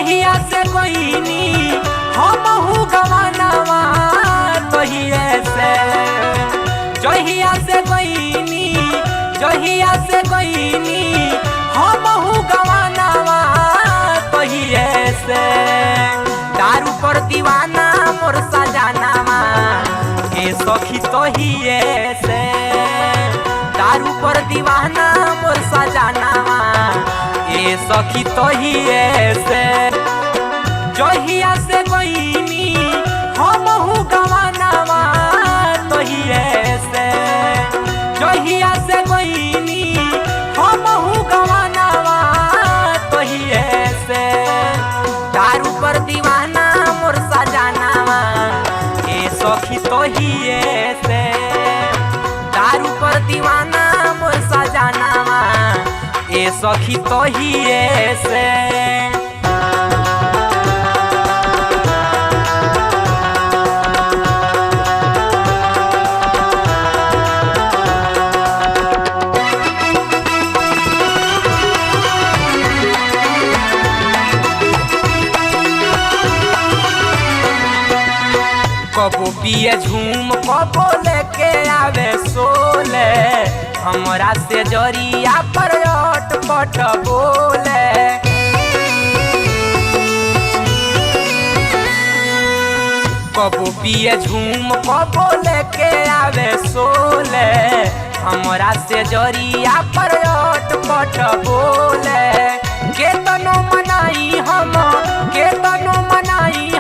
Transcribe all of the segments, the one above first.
जहिया से गईनी हमहू गवानावा तहिए से जहिया से गईनी हमहू गवानावा तहिए से दारू पर दीवाना मोर सजानावा ए सखी तहिए से दारू पर दीवाना मोर सजानावा ए सखी तहिए से जहिया से गईनी हमहू गवानावा तहिए से जहिया से गईनी हमहू गवानावा तहिए से दारू पर दीवाना मोर सजानावा ए सखी तहिए से दारू पर दीवाना मोर सजानावा ए सखी तहिए से कबो पिए झूम कबो लेके आवे सोले हमरा से जरिया पर अटपट बोले कबो पिए झूम कबो लेके आवे सोले हमरा से जरिया पर अटपट बोले केतनो मनाई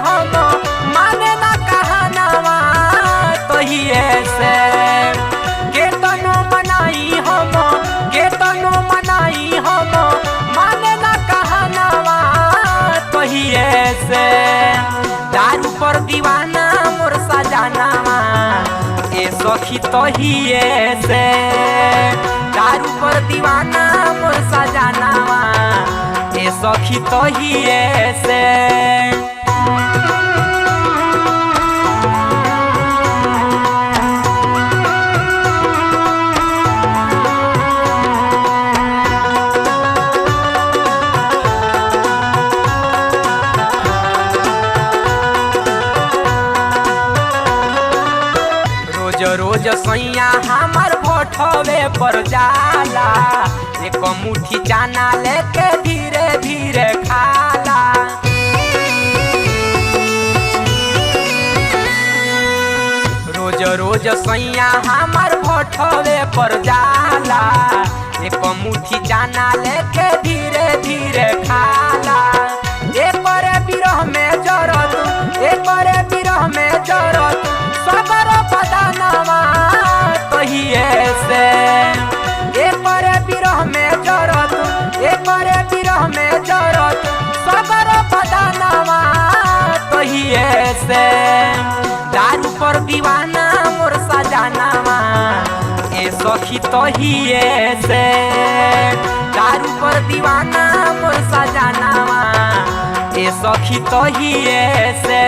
हम माने ना कहनावा तहिए से केतनो मनाई हम माने ना कहनावा तहिए से दारू पर दीवाना मोर सजानावा ए सखी तहिए से दारू पर दीवाना मोर सजानावा ए सखी तहिए से रोज सैया हमार भोठवे पर जाला एक मुट्ठी चाना लेके धीरे धीरे खाला रोज सैया हमार भोठवे पर जाला एक मुट्ठी चाना लेके धीरे धीरे खाला एक बिरह में जरत सबर बदानावा तहिए से एक बिरह में जरत सबर बदानावा तहिए से दारू पर दीवाना मोर सजानावा ए सखी तहिए से दारू पर दीवाना मोर सजानावा ए सखी तहिए से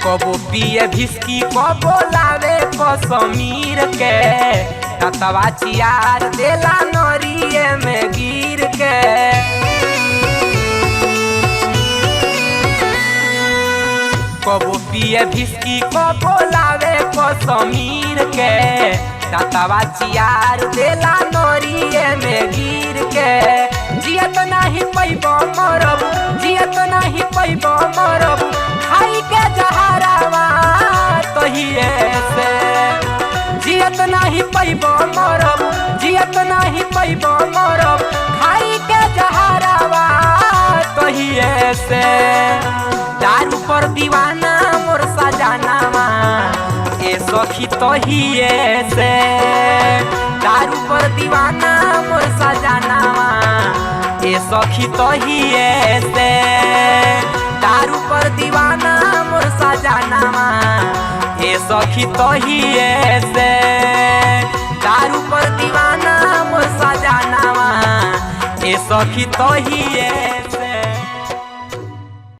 कबो पिए भिस्की कबो लावे कश्मीर के तवा चियार देला नरिये में गिर के कबो पिए भिस्की कबो लावे कश्मीर के तवा चियार देला नरिये में गिर के जियत नहीं पैबो मरब खाई के जहरावा तहिए से जियत नहीं पैबो मरब खाई के जहरावा तहिए से दारू पर दीवाना मोर सजानावा ए सखी तहिए से दारू पर दीवाना मोर सजानावा ए सखी तहिए से दारू पर दीवाना मोर सजानावा ए सखी तहिए से दारू पर दीवाना मोर सजाना सखी तहिए